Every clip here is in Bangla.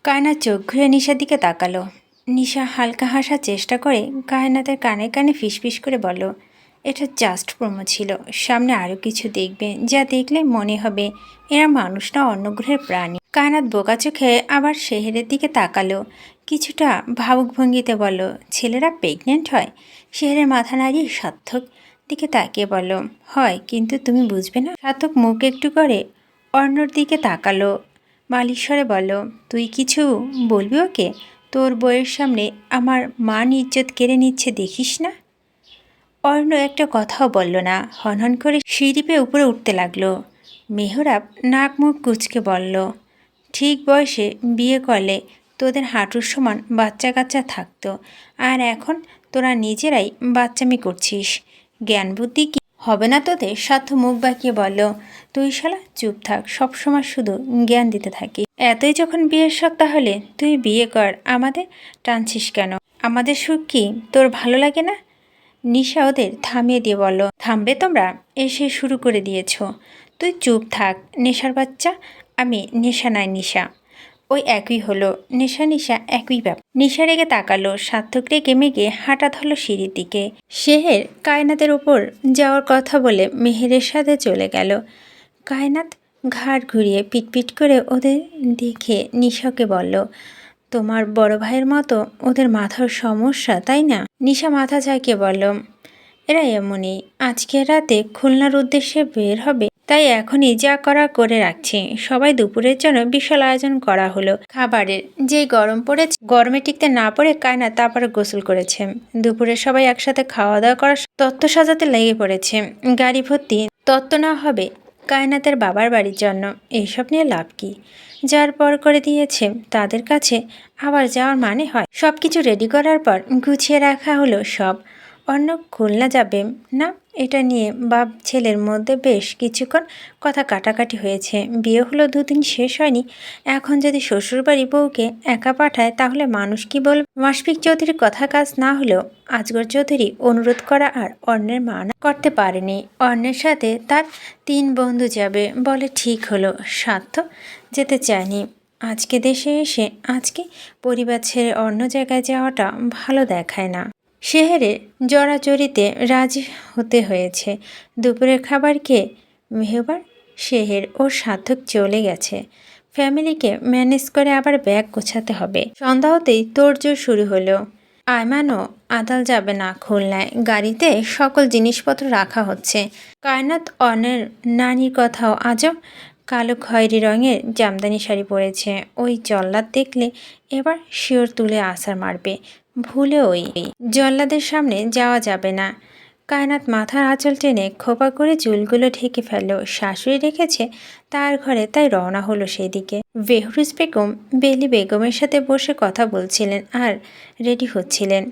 কায়নাত চোখ ঘুরে নিশার দিকে তাকালো। নিশা হালকা হাসার চেষ্টা করে কায়নাতের কানে কানে ফিসফিস করে বলল, এটা জাস্ট প্রোমো ছিল, সামনে আরও কিছু দেখবে যা দেখলে মনে হবে এরা মানুষ না অন্য গ্রহের প্রাণী। কায়নাত বোকা চোখে আবার শেহেরের দিকে তাকালো, কিছুটা ভাবুক ভঙ্গিতে বলল, ছেলেরা প্রেগনেন্ট হয়? শেহেরের মাথা নাড়িয়ে সার্থক দিকে তাকিয়ে বলল, হয়, কিন্তু তুমি বুঝবে না। সার্থক মুখ একটু করে অর্ণর দিকে তাকালো, মালিশ্বরে বলল, তুই কিছু বলবি ওকে? তোর বইয়ের সামনে আমার মান ইজ্জত কেড়ে নিচ্ছে দেখিস না? অর্ণ একটা কথাও বলল না, হনহন করে সিঁড়ি পেয়ে উপরে উঠতে লাগলো। মেহরাব নাক মুখ কুচকে বলল, ঠিক বয়সে বিয়ে করলে তোদের হাঁটুর সমান বাচ্চা কাচ্চা থাকতো, আর এখন তোরা নিজেরাই বাচ্চামি করছিস। জ্ঞান বুদ্ধি কি হবে না তোদের? সাধ্য মুখ বাঁকিয়ে বলল, তুই শালা চুপ থাক, সবসময় শুধু জ্ঞান দিতে থাকি। এতই যখন বিয়ের শখ, তাহলে তুই বিয়ে কর, আমাদের টানছিস কেন? আমাদের সুখ কি তোর ভালো লাগে না? নিশা ওদের থামিয়ে দিয়ে বলল, থামবে তোমরা? এসে শুরু করে দিয়েছ। তুই চুপ থাক নেশার বাচ্চা। আমি নেশা নয় নিশা, ওই একই হলো। নেশা নিশা একই ব্যাপার। নিশা রেগে তাকালো, সার্থক রেগে মেগে হাঁটা ধরল সিঁড়ির দিকে। শেহের কায়নাতের ওপর যাওয়ার কথা বলে মেহেরের সাথে চলে গেল। কায়নাত ঘাড় ঘুরিয়ে পিটপিট করে ওদের দেখে নিশাকে বলল, তোমার বড় ভাইয়ের মতো ওদের মাথার সমস্যা, তাই না? নিশা মাথা ঝাঁকিয়ে বলল, এরা এমনই, আজকের রাতে খুলনার উদ্দেশ্যে বের হবে, তাই এখনই যা করা করে রাখছি। সবাই দুপুরের জন্য বিশাল আয়োজন করা হলো খাবারের। যেই গরম পড়েছে, গরমে টিকতে না পড়ে কায়না তারপরে গোসল করেছে। দুপুরে সবাই একসাথে খাওয়া দাওয়া করার তত্ত্ব সাজাতে লেগে পড়েছে। গাড়ি ভর্তি তত্ত্ব না হবে কায়নাতের বাবার বাড়ির জন্য। এইসব নিয়ে লাভ কি? যার পর করে দিয়েছে তাদের কাছে আবার যাওয়ার মানে হয়? সব কিছু রেডি করার পর গুছিয়ে রাখা হলো সব। অন্য খুলনা যাবে না, এটা নিয়ে বাপ ছেলের মধ্যে বেশ কিছুক্ষণ কথা কাটাকাটি হয়েছে। বিয়ে হলো, দুদিন শেষ হয়নি, এখন যদি শ্বশুরবাড়ি বউকে একা পাঠায় তাহলে মানুষ কি বলবে? মাসফিক চৌধুরীর কথা কাজ না হলেও আজগর চৌধুরী অনুরোধ করা আর অন্যের মানা করতে পারেনি। অন্যের সাথে তার 3 বন্ধু যাবে বলে ঠিক হলো। স্বার্থ যেতে চায়নি। আজকে দেশে এসে আজকে পরিবার ছেড়ে অন্য জায়গায় যাওয়াটা ভালো দেখায় না। শেহেরে জড়াজড়িতে রাজি হতে হয়েছে। দুপুরের খাবার খেয়ে মেহবার, শেহের ও সার্থক চলে গেছে। ফ্যামিলিকে ম্যানেজ করে আবার ব্যাগ গোছাতে হবে। সন্ধ্যা হতেই তোড়জোড় শুরু হলো। আয়মানও আদাল যাবে না খুলনায়, গাড়িতে সকল জিনিসপত্র রাখা হচ্ছে। কায়নাত অনের নানির কথাও আজও কালো খয়েরি রঙের জামদানি শাড়ি পরেছে। ওই জল্লাদ দেখলে এবার শিওর তুলে আছাড় মারবে। ভুলে ওই জল্লাদের সামনে যাওয়া যাবে না। কায়নাত মাথার আঁচল টেনে খোপা করে চুলগুলো ঢেকে ফেলল। শাশুড়ি রেখেছে তার ঘরে, তাই রওনা হলো সেই দিকে। বেহরুজ বেগম বেলি বেগমের সাথে বসে কথা বলছিলেন আর রেডি হচ্ছিলেন।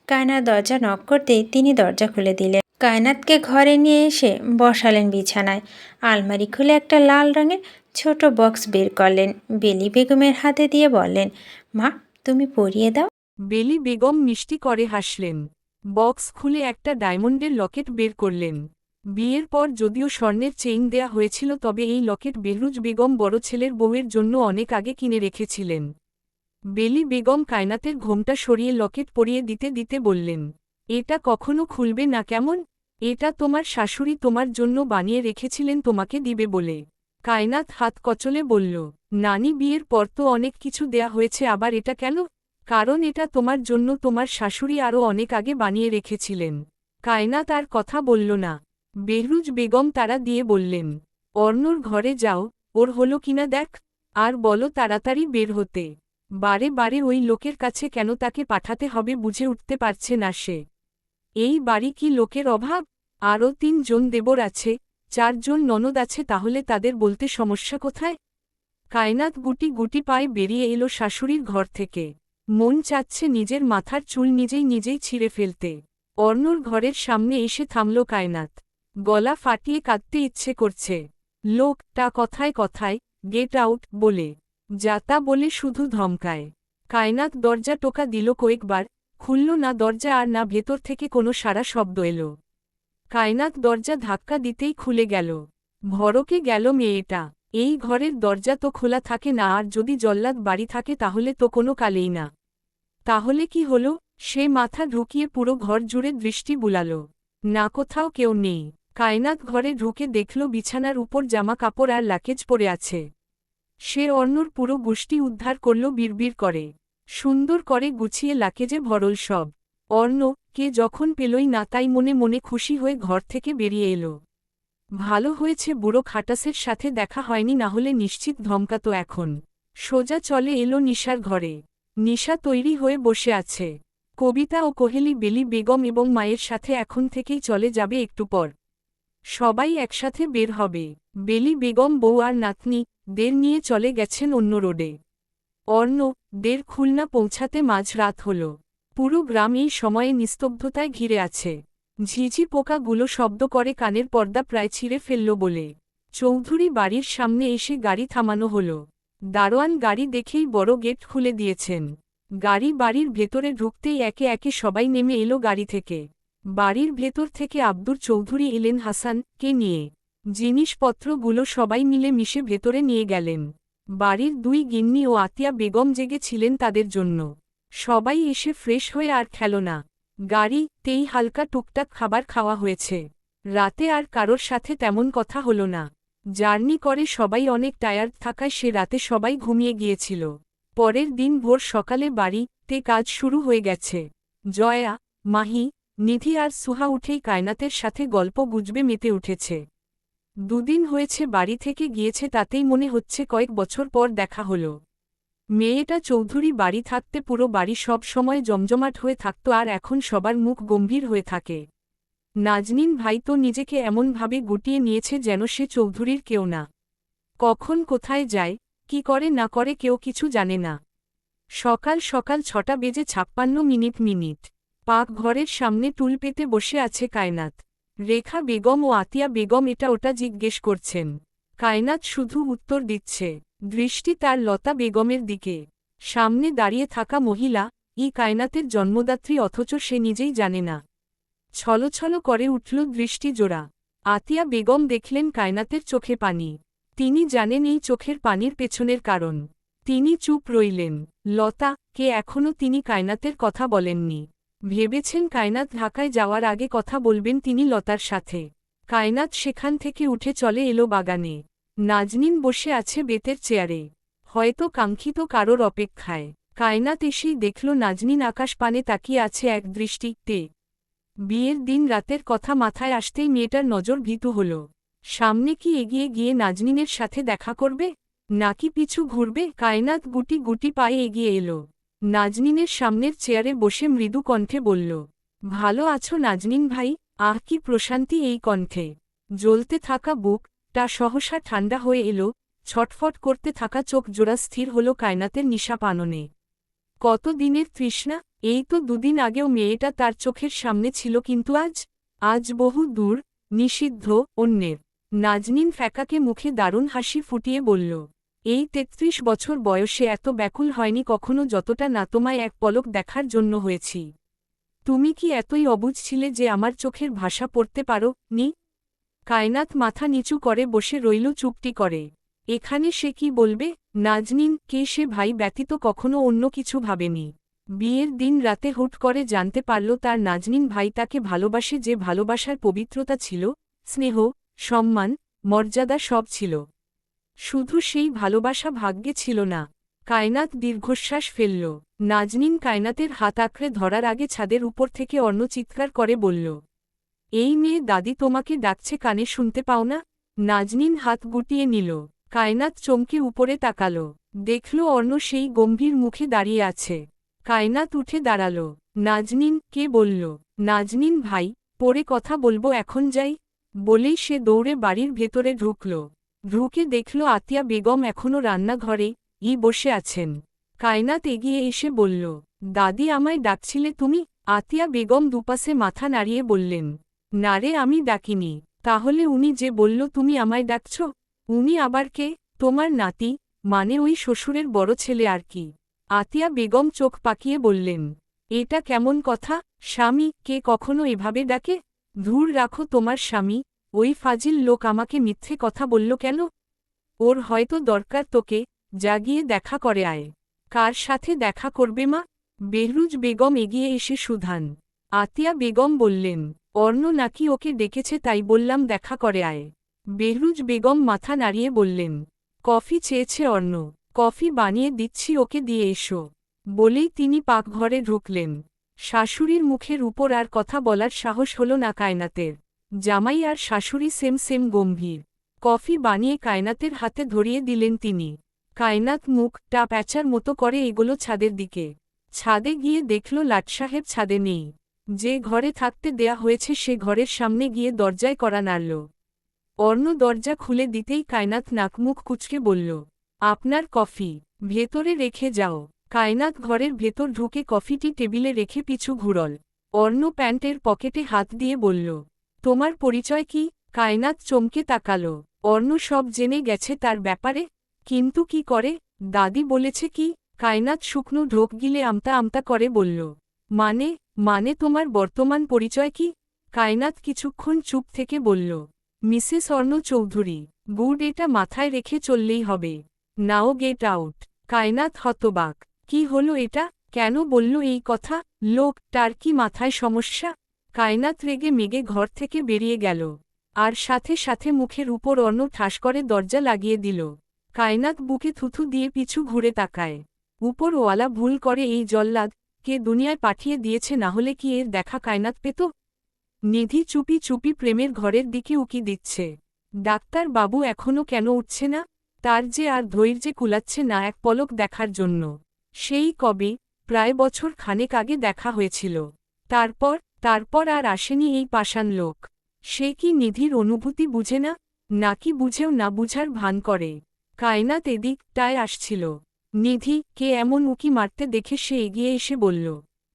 কায়নাত দরজা নক করতেই তিনি দরজা খুলে দিলেন। কায়নাতকে ঘরে নিয়ে এসে বসালেন বিছানায়। আলমারি খুলে একটা লাল রঙের ছোট বক্স বের করলেন। বেলি বেগমের হাতে দিয়ে বললেন, মা, তুমি পরিয়ে দাও। বেলি বেগম মিষ্টি করে হাসলেন। বক্স খুলে একটা ডায়মন্ডের লকেট বের করলেন। বিয়ের পর যদিও স্বর্ণের চেইন দেয়া হয়েছিল, তবে এই লকেট বেহরুজ বেগম বড় ছেলের বউয়ের জন্য অনেক আগে কিনে রেখেছিলেন। বেলি বেগম কায়নাতের ঘোমটা সরিয়ে লকেট পরিয়ে দিতে দিতে বললেন, এটা কখনো খুলবে না কেমন? এটা তোমার শাশুড়ি তোমার জন্য বানিয়ে রেখেছিলেন তোমাকে দিবে বলে। কায়নাত হাত কচলে বলল, নানি, বিয়ের পর তো অনেক কিছু দেয়া হয়েছে, আবার এটা কেন? কারণ এটা তোমার জন্য তোমার শাশুড়ি আরও অনেক আগে বানিয়ে রেখেছিলেন। কায়নাত আর কথা বলল না। বেহরুজ বেগম তাড়া দিয়ে বললেন, অর্ণর ঘরে যাও, ওর হলো কিনা দেখ, আর বলো তাড়াতাড়ি বের হতে। বারে বারে ওই লোকের কাছে কেন তাকে পাঠাতে হবে বুঝে উঠতে পারছে না সে। এই বাড়ি কি লোকের অভাব? আরও 3 জন দেবর আছে, 4 জন ননদ আছে, তাহলে তাদের বলতে সমস্যা কোথায়? কায়নাত গুটি গুটি পায়ে বেরিয়ে এলো শাশুড়ির ঘর থেকে। মন চাচ্ছে নিজের মাথার চুল নিজেই নিজেই ছিঁড়ে ফেলতে। অর্ণর ঘরের সামনে এসে থামল কায়নাত। গলা ফাটিয়ে কাঁদতে ইচ্ছে করছে। লোকটা কথায় কথায় গেট আউট বলে, যাতা বলে শুধু ধমকায়। কায়নাত দরজা টোকা দিল কয়েকবার, খুলল না দরজা, আর না ভেতর থেকে কোনো সারা শব্দ এলো। কায়নাত দরজা ধাক্কা দিতেই খুলে গেল। ভড়কে গেল মেয়েটা। এই ঘরের দরজা তো খোলা থাকে না, আর যদি জল্লাদ বাড়ি থাকে তাহলে তো কোনো কালেই না। তাহলে কি হলো? সে মাথা ঢুকিয়ে পুরো ঘর জুড়ে দৃষ্টি বুলাল। না, কোথাও কেউ নেই। কায়নাত ঘরে ঢুকে দেখল বিছানার উপর জামা কাপড় আর লাকেজ পড়ে আছে। সে অর্ণর পুরো গুষ্টি উদ্ধার করল বিড়বিড় করে। সুন্দর করে গুছিয়ে লাকেজে ভরল সব। অর্ণ কে যখন পেলই না, তাই মনে মনে খুশি হয়ে ঘর থেকে বেরিয়ে এলো। ভালো হয়েছে বুড়ো খাটাসের সাথে দেখা হয়নি, না হলে নিশ্চিত ধমকাতো এখন। সোজা চলে এলো নিশার ঘরে। নিশা তৈরি হয়ে বসে আছে। কবিতা ও কোহেলি বেলি বেগম এবং মায়ের সাথে এখন থেকেই চলে যাবে একটু পর। সবাই একসাথে বের হবে। বেলি বেগম বউ আর নাতনি দের নিয়ে চলে গেছেন অন্য রোডে। অর্ণ দের খুলনা পৌঁছাতে মাঝরাত হল। পুরো গ্রাম এই সময়ে নিস্তব্ধতায় ঘিরে আছে। ঝিঝি পোকাগুলো শব্দ করে কানের পর্দা প্রায় ছিঁড়ে ফেলল বলে। চৌধুরী বাড়ির সামনে এসে গাড়ি থামানো হল। দারোয়ান গাড়ি দেখেই বড় গেট খুলে দিয়েছেন। গাড়ি বাড়ির ভেতরে ঢুকতেই একে একে সবাই নেমে এলো গাড়ি থেকে। বাড়ির ভেতর থেকে আব্দুর চৌধুরী এলেন হাসানকে নিয়ে। জিনিসপত্রগুলো সবাই মিলে মিশে ভেতরে নিয়ে গেলেন। বাড়ির দুই গিন্নি ও আতিয়া বেগম জেগেছিলেন তাদের জন্য। সবাই এসে ফ্রেশ হয়ে আর খেলনা গাড়িতেই হালকা টুকটাক খাবার খাওয়া হয়েছে। রাতে আর কারোর সাথে তেমন কথা হলো না। জার্নি করে সবাই অনেক টায়ার্ড থাকায় সে রাতে সবাই ঘুমিয়ে গিয়েছিল। পরের দিন ভোর সকালে বাড়িতে কাজ শুরু হয়ে গেছে। জয়া, মাহি, নিধি আর সুহা উঠেই কায়নাতের সাথে গল্প গুজবে মেতে উঠেছে। দুদিন হয়েছে বাড়ি থেকে গিয়েছে, তাতেই মনে হচ্ছে কয়েক বছর পর দেখা হলো। মেয়েটা চৌধুরী বাড়ি থাকতে পুরো বাড়ি সব সময় জমজমাট হয়ে থাকত, আর এখন সবার মুখ গম্ভীর হয়ে থাকে। নাজনীন ভাই তো নিজেকে এমনভাবে গুটিয়ে নিয়েছে যেন সে চৌধুরীর কেউ না। কখন কোথায় যায়, কি করে না করে কেউ কিছু জানে না। সকাল সকাল 6:56 পাক ঘরের সামনে টুল পেতে বসে আছে কায়নাত। রেখা বেগম ও আতিয়া বেগম এটা ওটা জিজ্ঞেস করছেন। কায়নাত শুধু উত্তর দিচ্ছে। দৃষ্টি তার লতা বেগমের দিকে। সামনে দাঁড়িয়ে থাকা মহিলা কায়নাতের জন্মদাত্রী, অথচ সে নিজেই জানে না। ছলছল করে উঠল দৃষ্টি জোড়া। আতিয়া বেগম দেখলেন কায়নাতের চোখে পানি। তিনি জানেন এই চোখের পানির পেছনের কারণ। তিনি চুপ রইলেন। লতা কে এখনও তিনি কায়নাতের কথা বলেননি। ভেবেছেন কায়নাত ঢাকায় যাওয়ার আগে কথা বলবেন তিনি লতার সাথে। কায়নাত সেখান থেকে উঠে চলে এলো বাগানে। নাজনীন বসে আছে বেতের চেয়ারে, হয়তো কাঙ্ক্ষিত কারোর অপেক্ষায়। কায়নাত এসেই দেখল নাজনীন আকাশ পানে তাকিয়ে আছে এক দৃষ্টিতে। বিয়ের দিন রাতের কথা মাথায় আসতেই মেয়েটার নজর ভীতু হল। সামনে কি এগিয়ে গিয়ে নাজনীনের সাথে দেখা করবে, নাকি পিছু ঘুরবে? কায়নাত গুটি গুটি পায়ে এগিয়ে এলো। নাজনীনের সামনের চেয়ারে বসে মৃদু কণ্ঠে বলল, ভালো আছো নাজনীন ভাই? আহ, কি প্রশান্তি এই কণ্ঠে। জ্বলতে থাকা বুকটা সহসা ঠান্ডা হয়ে এলো। ছটফট করতে থাকা চোখ জোড়া স্থির হল কায়নাতের নিশা পাননে। কত দিনের তৃষ্ণা! এই তো দুদিন আগেও মেয়েটা তার চোখের সামনে ছিল, কিন্তু আজ বহু দূর, নিষিদ্ধ, অন্যের। নাজনীন ফ্যাকাকে মুখে দারুণ হাসি ফুটিয়ে বলল, এই ৩৩ বছর বয়সে এত ব্যাকুল হয়নি কখনো যতটা না তোমায় এক পলক দেখার জন্য হয়েছি। তুমি কি এতই অবুঝ ছিলে যে আমার চোখের ভাষা পড়তে পারো নি? কায়নাত মাথা নিচু করে বসে রইল চুপটি করে। এখানে সে কি বলবে? নাজনীন কে সে ভাই ব্যতীত কখনো অন্য কিছু ভাবেনি। বিয়ের দিন রাতে হুট করে জানতে পারল তার নাজনীন ভাই তাকে ভালোবাসে, যে ভালোবাসার পবিত্রতা ছিল, স্নেহ, সম্মান, মর্যাদা সব ছিল। শুধু সেই ভালোবাসা ভাগ্যে ছিল না। কায়নাত দীর্ঘশ্বাস ফেলল। নাজনীন কায়নাতের হাত আঁকড়ে ধরার আগে ছাদের উপর থেকে অর্ণ চিৎকার করে বলল, এই মেয়ে দাদি তোমাকে ডাকছে, কানে শুনতে পাও না? নাজনীন হাত গুটিয়ে নিল। কায়নাত চমকে উপরে তাকাল। দেখল অর্ণ সেই গম্ভীর মুখে দাঁড়িয়ে আছে। কায়নাত উঠে দাঁড়াল। নাজনীন কে বলল, নাজনীন ভাই, পরে কথা বলবো, এখন যাই। বলেই সে দৌড়ে বাড়ির ভেতরে ঢুকল। ঢুকে দেখল আতিয়া বেগম এখনও রান্নাঘরে বসে আছেন। কায়নাত এগিয়ে এসে বলল, দাদি আমায় ডাকছিলে তুমি? আতিয়া বেগম দুপাশে মাথা নাড়িয়ে বললেন, না রে, আমি ডাকিনি। তাহলে উনি যে বলল তুমি আমায় ডাকছ? উনি আবার কে? তোমার নাতি, মানে ওই শ্বশুরের বড় ছেলে আর কি। আতিয়া বেগম চোখ পাকিয়ে বললেন, এটা কেমন কথা? স্বামী কে কখনো এভাবে ডাকে? ধুর রাখো তোমার স্বামী। ওই ফাজিল লোক আমাকে মিথ্যে কথা বলল কেন? ওর হয়তো দরকার তোকে, যা গিয়ে দেখা করে আয়। কার সাথে দেখা করবে মা? বেহরুজ বেগম এগিয়ে এসে সুধান। আতিয়া বেগম বললেন, অর্ণ নাকি ওকে ডেকেছে তাই বললাম দেখা করে আয়। বেহরুজ বেগম মাথা নাড়িয়ে বললেন, কফি চেয়েছে অর্ণ, কফি বানিয়ে দিচ্ছি ওকে দিয়ে এসো। বলেই তিনি পাকঘরে ঢুকলেন। শাশুড়ির মুখের উপর আর কথা বলার সাহস হল না কায়নাতের। জামাই আর শাশুড়ি সেম সেম গম্ভীর। কফি বানিয়ে কায়নাতের হাতে ধরিয়ে দিলেন তিনি। কায়নাত মুখটা প্যাঁচার মতো করে এগোলো ছাদের দিকে। ছাদে গিয়ে দেখল লাটসাহেব ছাদে নেই। যে ঘরে থাকতে দেয়া হয়েছে সে ঘরের সামনে গিয়ে দরজায় কড়া নাড়ল। অর্ণ দরজা খুলে দিতেই কায়নাত নাকমুখ কুঁচকে বলল, আপনার কফি ভেতরে রেখে যাও। কায়নাত ঘরের ভেতর ঢুকে কফিটি টেবিলে রেখে পিছু ঘুরল। অর্ণ প্যান্টের পকেটে হাত দিয়ে বলল, তোমার পরিচয় কি? কায়নাত চমকে তাকাল। অর্ণ সব জেনে গেছে তার ব্যাপারে। কিন্তু কি করে? দাদি বলেছে কি? কায়নাত শুকনো ঢোক গিলে আমতা আমতা করে বলল, মানে মানে তোমার বর্তমান পরিচয় কি? কায়নাত কিছুক্ষণ চুপ থেকে বলল, মিসেস অর্ণ চৌধুরী। গুড, এটা মাথায় রেখে চললেই হবে। Now get out. কায়নাত হতবাক। কি হলো এটা? কেন বলল এই কথা? লোকটার কি মাথায় সমস্যা? কায়নাত রেগে মেগে ঘর থেকে বেরিয়ে গেল। আর সাথে সাথে মুখের উপর অর্ণ ঠাস করে দরজা লাগিয়ে দিল। কায়নাত বুকে থুথু দিয়ে পিছু ঘুরে তাকায়। উপরওয়ালা ভুল করে এই জল্লাদ কে দুনিয়ায় পাঠিয়ে দিয়েছে, না হলে কি এর দেখা কায়নাত পেত? নিধি চুপি চুপি প্রেমের ঘরের দিকে উকি দিচ্ছে। ডাক্তার বাবু এখনও কেন উঠছে না? তার যে আর ধৈর্যে কুলাচ্ছে না এক পলক দেখার জন্য। সেই কবে, প্রায় বছর খানেক আগে দেখা হয়েছিল। তারপর আর আসেনি এই পাষাণ লোক। সে কি নিধির অনুভূতি বুঝে না, নাকি বুঝেও না বুঝার ভান করে? কায়নাত এদিকটায় আসছিল। নিধি কে এমন উকি মারতে দেখে সে এগিয়ে এসে বলল,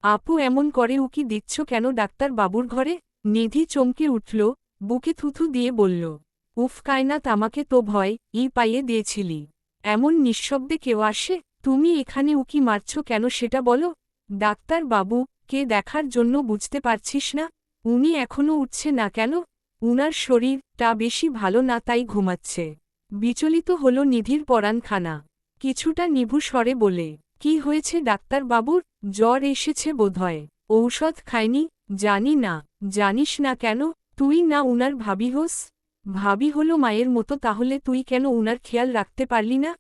আপু এমন করে উকি দিচ্ছ কেন ডাক্তার বাবুর ঘরে? নিধি চমকে উঠল, বুকে থুথু দিয়ে বলল, উফ কায়নাত, আমাকে তো ভয় পাইয়ে দিয়েছিলি। এমন নিঃশব্দে কেউ আসে? তুমি এখানে উকি মারছ কেন সেটা বলো। ডাক্তার বাবু কে দেখার জন্য বুঝতে পারছিস না? উনি এখনও উঠছে না কেন? উনার শরীরটা বেশি ভালো না তাই ঘুমাচ্ছে। বিচলিত হল নিধির পরাণখানা। কিছুটা নিভু স্বরে বলে, কি হয়েছে ডাক্তার বাবুর? জ্বর এসেছে বোধহয়। ঔষধ খায়নি? জানি না। জানিস না কেন? তুই না উনার ভাবি হোস? ভাবি হলো মায়ের মতো, তাহলে তুই কেন উনার খেয়াল রাখতে পারলি না?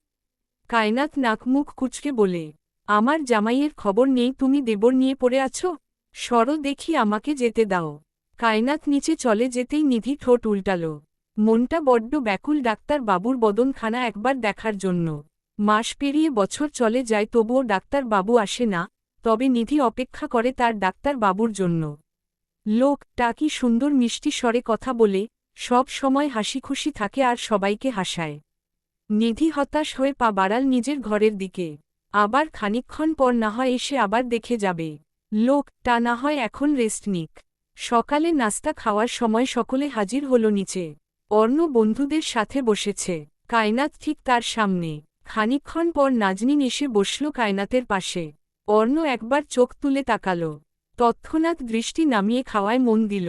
কায়নাত নাকমুখ কুচকে বলে, আমার জামাইয়ের খবর নেই তুমি দেবর নিয়ে পড়ে আছো? সরো দেখি, আমাকে যেতে দাও। কায়নাত নিচে চলে যেতেই নিধি ঠোঁট উল্টাল। মনটা বড্ড ব্যাকুল ডাক্তার বাবুর বদনখানা একবার দেখার জন্য। মাস পেরিয়ে বছর চলে যায় তবুও ডাক্তার বাবু আসে না, তবে নিধি অপেক্ষা করে তার ডাক্তার বাবুর জন্য। লোকটা কি সুন্দর মিষ্টি স্বরে কথা বলে, সব সময় হাসিখুশি থাকে আর সবাইকে হাসায়। নিধি হতাশ হয়ে পা বাড়াল নিজের ঘরের দিকে। আবার খানিকক্ষণ পর না হয় এসে আবার দেখে যাবে। লোকটা না হয় এখন রেস্ট নিক। সকালে নাস্তা খাওয়ার সময় সকলে হাজির হল নিচে। অর্ণ বন্ধুদের সাথে বসেছে, কায়নাত ঠিক তার সামনে। খানিকক্ষণ পর নাজনীন এসে বসল কায়নাতের পাশে। অর্ণ একবার চোখ তুলে তাকাল, তৎক্ষণাৎ দৃষ্টি নামিয়ে খাওয়ায় মন দিল।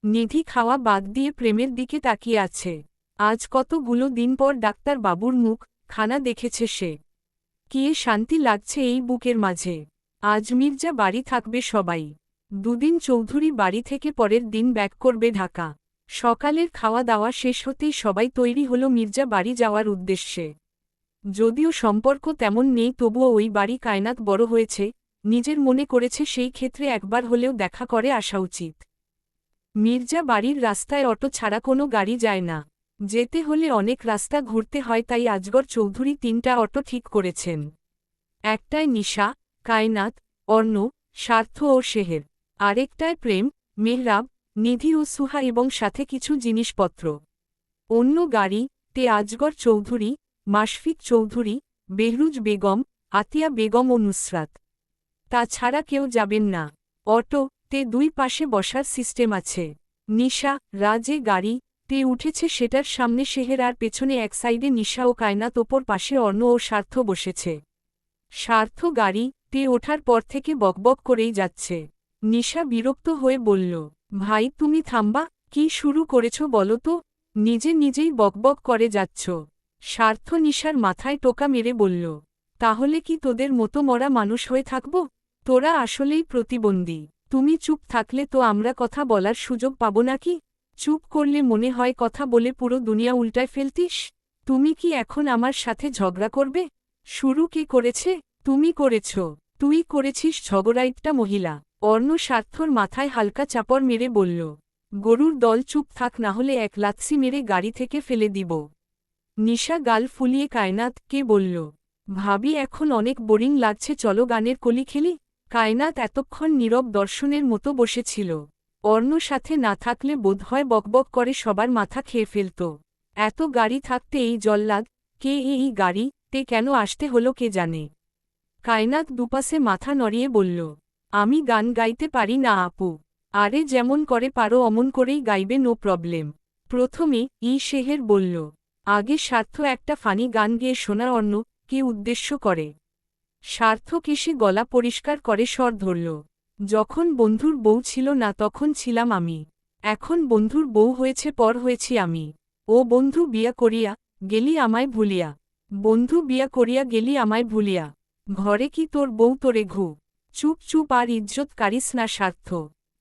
নিধি খাওয়া বাদ দিয়ে প্রেমের দিকে তাকিয়ে আছে। আজ কতগুলো দিন পর ডাক্তার বাবুর মুখ খানা দেখেছে সে। কি শান্তি লাগছে এই বুকের মাঝে। আজ মির্জা বাড়ি থাকবে সবাই। দুদিন চৌধুরী বাড়ি থেকে পরের দিন ব্যাক করবে ঢাকা। সকালের খাওয়া দাওয়া শেষ হতেই সবাই তৈরি হলো মির্জা বাড়ি যাওয়ার উদ্দেশ্যে। যদিও সম্পর্ক তেমন নেই তবুও ওই বাড়ি কায়নাত বড় হয়েছে, নিজের মনে করেছে সেই ক্ষেত্রে একবার হলেও দেখা করে আসা উচিত। মির্জা বাড়ির রাস্তায় অটো ছাড়া কোনো গাড়ি যায় না। যেতে হলে অনেক রাস্তা ঘুরতে হয়, তাই আজগর চৌধুরী 3টা অটো ঠিক করেছেন। একটায় নিশা, কায়নাত, অর্ণ, স্বার্থ ও শেহের। আরেকটায় প্রেম, মেহরাব, নিধি ও সুহা এবং সাথে কিছু জিনিসপত্র। অন্য গাড়িতে আজগর চৌধুরী, মাশফিক চৌধুরী, বেহরুজ বেগম, আতিয়া বেগম ও নুসরাত। তাছাড়া কেউ যাবেন না। অটোতে 2 পাশে বসার সিস্টেম আছে। নিশা রাজে গাড়িতে উঠেছে, সেটার সামনে শেহের আর পেছনে এক সাইডে নিশা ও কায়নাত, ওপর পাশে অর্ণ ও স্বার্থ বসেছে। স্বার্থ গাড়িতে ওঠার পর থেকে বকবক করেই যাচ্ছে। নিশা বিরক্ত হয়ে বলল, ভাই তুমি থামবা, কি শুরু করেছ বলো তো? নিজে নিজেই বকবক করে যাচ্ছ। স্বার্থ নিশার মাথায় টোকা মেরে বলল, তাহলে কি তোদের মতো মরা মানুষ হয়ে থাকব? তোরা আসলেই প্রতিবন্ধী। তুমি চুপ থাকলে তো আমরা কথা বলার সুযোগ পাব নাকি? চুপ করলে মনে হয় কথা বলে পুরো দুনিয়া উল্টায় ফেলতিস। তুমি কি এখন আমার সাথে ঝগড়া করবে? শুরু কে করেছে? তুমি করেছ। তুই করেছিস ঝগড়াইটটা মহিলা। অর্ণ স্বার্থর মাথায় হালকা চাপড় মেরে বলল, গরুর দল চুপ থাক, না হলে এক লাথি মেরে গাড়ি থেকে ফেলে দিব। নিশা গাল ফুলিয়ে কায়নাতকে বলল, ভাবি এখন অনেক বোরিং লাগছে, চলো গানের কলি খেলি। কায়নাত এতক্ষণ নীরব দর্শনের মতো বসেছিল। অর্ণ সাথে না থাকলে বোধহয় বকবক করে সবার মাথা খেয়ে ফেলত। এত গাড়ি থাকতে এই জল্লাদ, কে এই গাড়ি তে কেন আসতে হলো কে জানে। কায়নাত দুপাশে মাথা নড়িয়ে বলল, আমি গান গাইতে পারি না আপু। আরে যেমন করে পারো অমন করেই গাইবে, নো প্রবলেম। প্রথমে শেহের বলল, আগে স্বার্থ একটা ফানি গান গেয়ে শোনা। অন্য কে উদ্দেশ্য করে স্বার্থ কেসে গলা পরিষ্কার করে স্বর ধরল, যখন বন্ধুর বউ ছিল না তখন ছিলাম আমি, এখন বন্ধুর বউ হয়েছে পর হয়েছি আমি। ও বন্ধু বিয়া করিয়া গেলি আমায় ভুলিয়া, বন্ধু বিয়া করিয়া গেলি আমায় ভুলিয়া, ঘরে কি তোর বউ তোরে ঘু। চুপ চুপ আর ইজ্জত কারিস না স্বার্থ।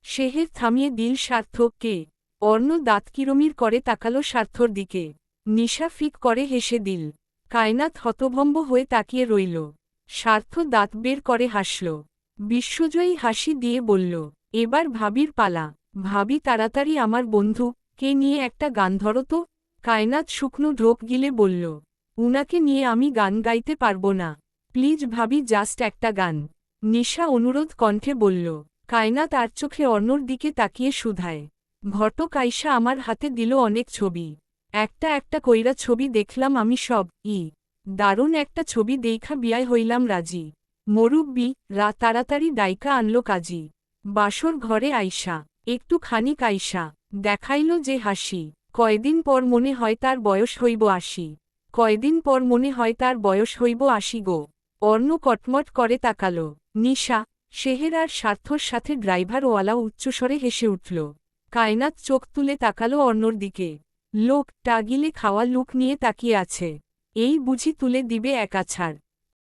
শেহের থামিয়ে দিল স্বার্থ কে। অর্ণ দাঁত কিরমির করে তাকালো স্বার্থর দিকে। নিশা ফিক করে হেসে দিল। কায়নাত হতভম্ব হয়ে তাকিয়ে রইল। স্বার্থ দাঁত বের করে হাসল, বিশ্বজয়ী হাসি দিয়ে বলল, এবার ভাবির পালা। ভাবি তাড়াতাড়ি আমার বন্ধু কে নিয়ে একটা গান ধরো তো। কায়নাত শুকনো ঢোক গিলে বলল, উনাকে নিয়ে আমি গান গাইতে পারবো না, প্লিজ ভাবি জাস্ট একটা গান। নিশা অনুরোধ কণ্ঠে বলল। কায়নাত আর চোখে অর্ণর দিকে তাকিয়ে শুধায়, ঘটক আইসা আমার হাতে দিল অনেক ছবি, একটা একটা কইরা ছবি দেখলাম আমি সব। দারুণ একটা ছবি দেইখা বিয়ায় হইলাম রাজি। মরুব্বি তাড়াতাড়ি ডাইকা আনলো কাজী। বাসর ঘরে আইসা একটু খানিক আইসা দেখাইল যে হাসি। কয়দিন পর মনে হয় তার বয়স হইব ৮০, কয়দিন পর মনে হয় তার বয়স হইব ৮০ গো। অর্ণ কটমট করে তাকালো। নিশা, শেহের আর স্বার্থর সাথে ড্রাইভারওয়ালা উচ্চস্বরে হেসে উঠল। কায়নাত চোখ তুলে তাকালো অর্ণর দিকে। লোক টাগিলে খাওয়া লুক নিয়ে তাকিয়ে আছে, এই বুঝি তুলে দিবে এক আছাড়।